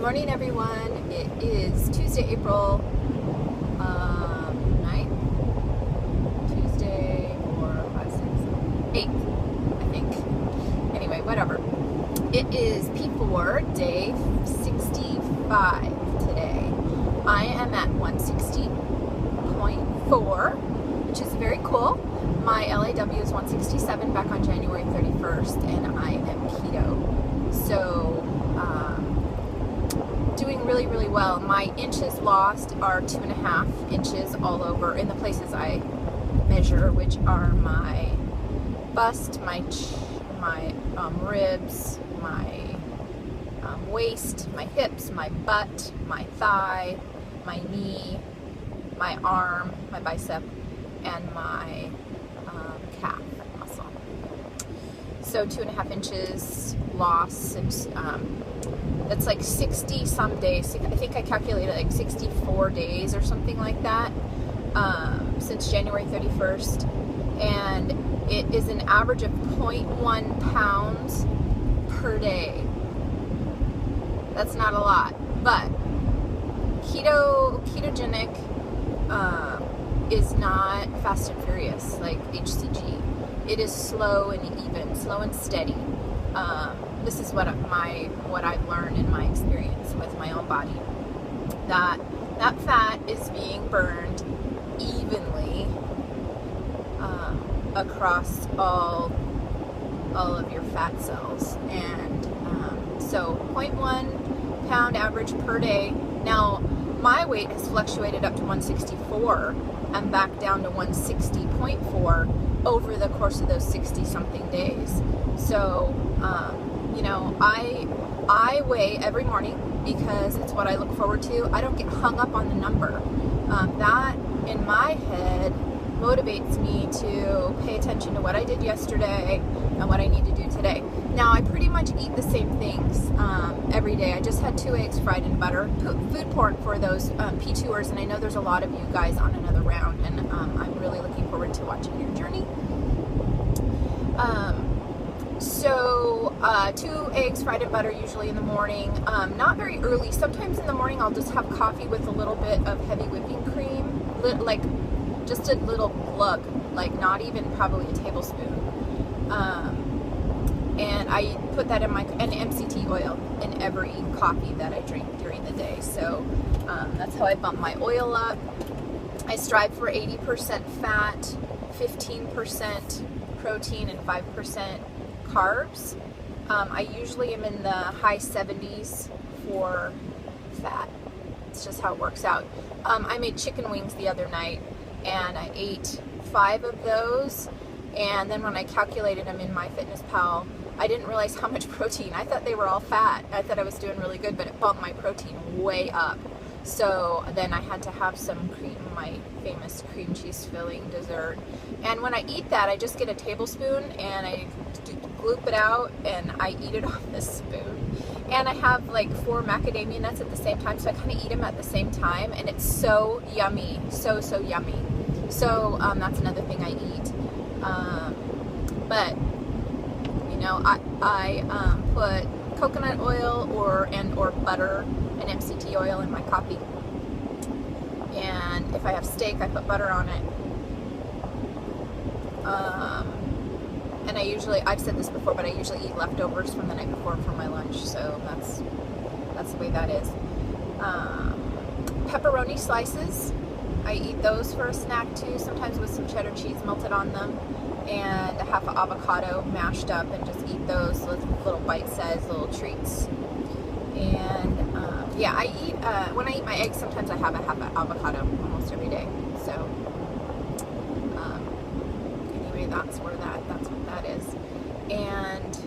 morning, everyone. It is Tuesday, April 9th. Tuesday, 4, 5, 6, 8th, I think. Anyway, whatever. It is P4, day 65 today. I am at 160.4, which is very cool. My LAW is 167 back on January 31st, and I am keto. So, doing really, really well. My inches lost are 2.5 inches all over in the places I measure, which are my bust, my ribs, my waist, my hips, my butt, my thigh, my knee, my arm, my bicep, and my calf muscle. So 2.5 inches loss since that's like 60 some days. I think I calculated like 64 days or something like that since January 31st, and it is an average of 0.1 pounds per day. That's not a lot, but ketogenic is not fast and furious like HCG. It is slow and even, slow and steady. This is what I've learned in my experience with my own body. That fat is being burned evenly across all of your fat cells, and so 0.1 pound average per day. Now my weight has fluctuated up to 164 and back down to 160.4 over the course of those 60 something days. So I weigh every morning because it's what I look forward to. I don't get hung up on the number. That in my head motivates me to pay attention to what I did yesterday and what I need to do today. Now, I pretty much eat the same things every day. I just had 2 eggs fried in butter. Food porn for those P2ers, and I know there's a lot of you guys on another round, and I'm really looking forward to watching your journey. So 2 eggs fried in butter usually in the morning, not very early. Sometimes in the morning I'll just have coffee with a little bit of heavy whipping cream, like just a little glug, like not even probably a tablespoon. And I put that in and MCT oil in every coffee that I drink during the day. So that's how I bump my oil up. I strive for 80% fat, 15% protein, and 5% carbs. I usually am in the high 70s for fat. It's just how it works out. I made chicken wings the other night, and I ate 5 of those, and then when I calculated them in MyFitnessPal, I didn't realize how much protein. I thought they were all fat. I thought I was doing really good, but it bumped my protein way up. So then I had to have some cream, my famous cream cheese filling dessert. And when I eat that, I just get a tablespoon and I gloop it out and I eat it off this spoon. And I have like 4 macadamia nuts at the same time, so I kind of eat them at the same time, and it's so yummy, so yummy. So that's another thing I eat. But I put coconut oil or butter and MCT oil in my coffee. And if I have steak, I put butter on it. And I've said this before, but I usually eat leftovers from the night before for my lunch. So that's the way that is. Pepperoni slices, I eat those for a snack too, sometimes with some cheddar cheese melted on them, and a half an avocado mashed up, and just eat those little bite-sized little treats. And I eat, when I eat my eggs, sometimes I have a half an avocado almost every day. So anyway, that's what that is. And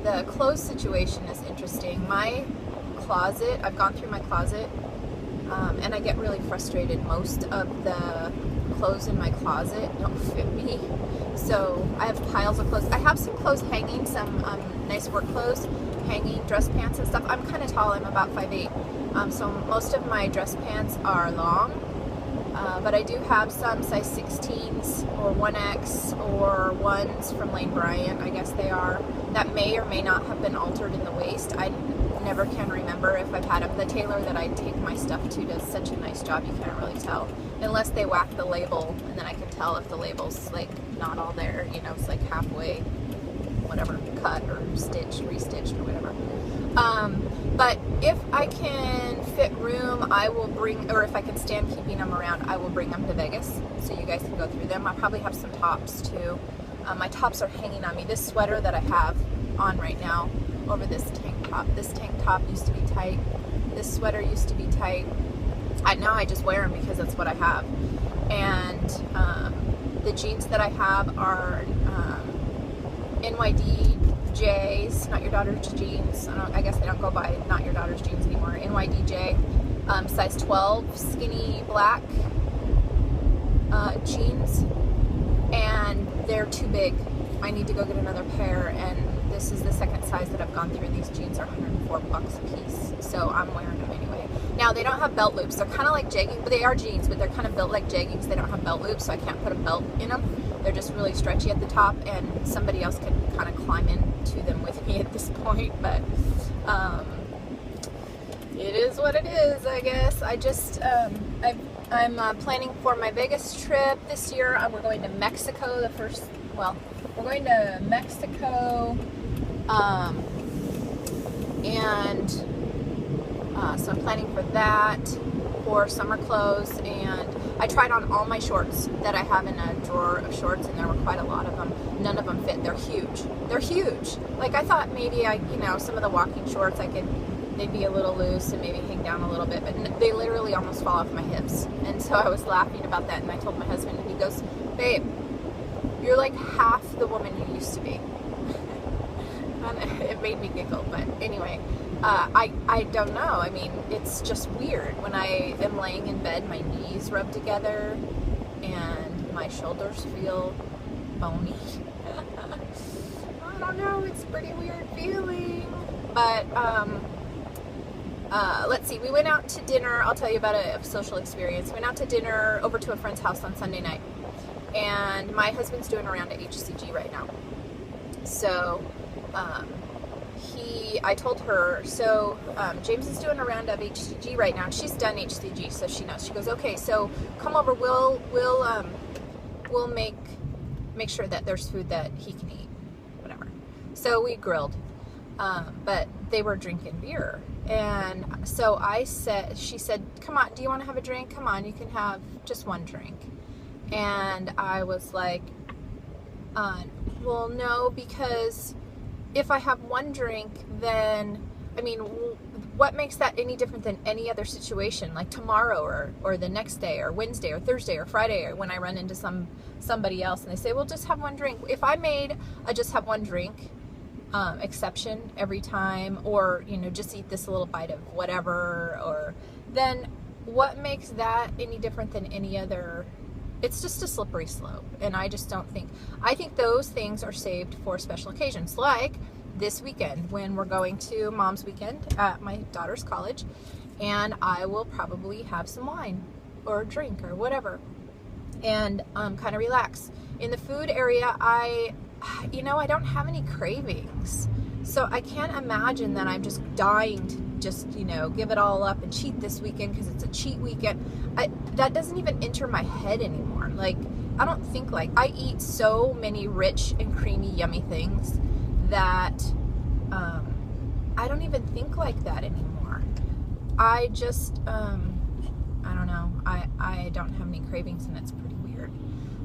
the clothes situation is interesting. My closet, I've gone through my closet, and I get really frustrated. Most of the clothes in my closet don't fit me, so I have piles of clothes. I have some clothes hanging, some nice work clothes hanging, dress pants and stuff. I'm kind of tall, I'm about 5'8", so most of my dress pants are long, But I do have some size 16s or 1X or 1s from Lane Bryant, I guess they are, that may or may not have been altered in the waist. I never can remember if I've had them. The tailor that I take my stuff to does such a nice job, you can't really tell. Unless they whack the label, and then I can tell if the label's like not all there, you know, it's like halfway, whatever, cut or stitched, restitched or whatever. But if I can fit room, I will bring, or if I can stand keeping them around, I will bring them to Vegas so you guys can go through them. I probably have some tops too. My tops are hanging on me. This sweater that I have on right now over this tank top used to be tight. This sweater used to be tight. Now I just wear them because that's what I have. And the jeans that I have are NYDJs, Not Your Daughter's Jeans. I guess they don't go by Not Your Daughter's Jeans anymore. NYDJ, size 12, skinny black jeans, and they're too big. I need to go get another pair, and this is the second size that I've gone through. These jeans are $104 a piece, so I'm wearing them anyway. Now, they don't have belt loops. They're kind of like jeggings, but they are jeans, but they're kind of built like jeggings. They don't have belt loops, so I can't put a belt in them. They're just really stretchy at the top, and somebody else can kind of climb into them with me at this point, but it is what it is, I guess. I just, I'm planning for my Vegas trip this year. We're going to Mexico we're going to Mexico, and so I'm planning for that, for summer clothes, and I tried on all my shorts that I have in a drawer of shorts, and there were quite a lot of them. None of them fit. They're huge. They're huge. Like, I thought maybe some of the walking shorts they'd be a little loose and maybe hang down a little bit, but they literally almost fall off my hips. And so I was laughing about that, and I told my husband, and he goes, "Babe, you're like half the woman you used to be." And it made me giggle, but anyway, I don't know. I mean, it's just weird. When I am laying in bed, my knees rub together and my shoulders feel bony. I don't know, it's a pretty weird feeling. But let's see, we went out to dinner. I'll tell you about a social experience. We went out to dinner over to a friend's house on Sunday night, and my husband's doing a round at HCG right now. So I told her, so James is doing a round of HCG right now, and she's done HCG, so she knows. She goes, "Okay, so come over, we'll make sure that there's food that he can eat, whatever." So we grilled, but they were drinking beer, and so she said, "Come on, do you want to have a drink? Come on, you can have just one drink." And I was like, well, no, because if I have one drink, then, I mean, what makes that any different than any other situation, like tomorrow or the next day or Wednesday or Thursday or Friday, or when I run into somebody else and they say, "Well, just have one drink." If I made a just have one drink exception every time, or, just eat this little bite of whatever, or then what makes that any different than any other? It's just a slippery slope, and I just don't think. I think those things are saved for special occasions, like this weekend when we're going to Mom's Weekend at my daughter's college, and I will probably have some wine or a drink or whatever, and kind of relax. In the food area, I don't have any cravings, so I can't imagine that I'm just dying to just, give it all up and cheat this weekend because it's a cheat weekend. That doesn't even enter my head anymore. Like, I don't think I eat so many rich and creamy, yummy things that I don't even think like that anymore. I just, I don't know. I don't have any cravings, and it's pretty weird.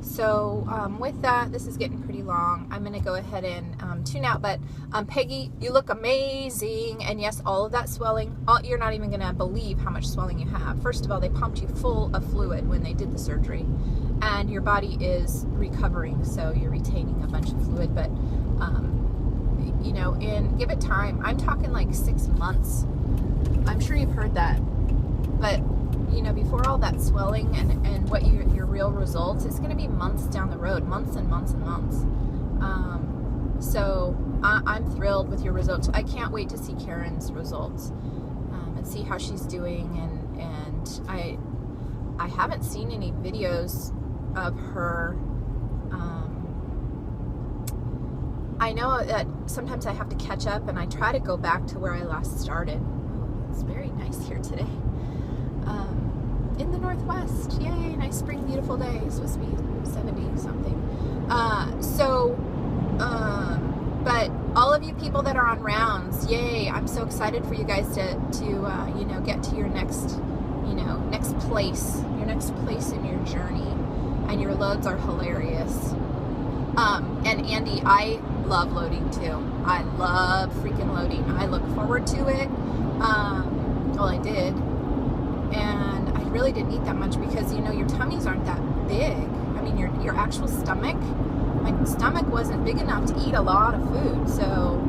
So with that, this is getting pretty long. I'm going to go ahead and tune out. But Peggy, you look amazing. And yes, all of that swelling, you're not even going to believe how much swelling you have. First of all, they pumped you full of fluid when they did the surgery. And your body is recovering, so you're retaining a bunch of fluid. But, give it time. I'm talking like 6 months. I'm sure you've heard that. But before all that swelling and what your real results, it's going to be months down the road, months and months and months. So I'm thrilled with your results. I can't wait to see Karen's results and see how she's doing. And I haven't seen any videos of her. I know that sometimes I have to catch up, and I try to go back to where I last started. It's very nice here today. In the Northwest. Yay, nice spring, beautiful day. It's supposed to be 70 something. But all of you people that are on rounds, yay, I'm so excited for you guys to get to your next place in your journey, and your loads are hilarious. And Andy, I love loading too. I love freaking loading. I look forward to it. Well, I did, and I really didn't eat that much because your tummies aren't that big. I mean, your actual stomach. My stomach wasn't big enough to eat a lot of food. So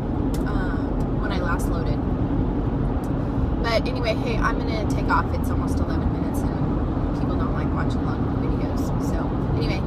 when I last loaded. But anyway, hey, I'm gonna take off. It's almost 11 minutes, and people don't like watching long videos. So anyway.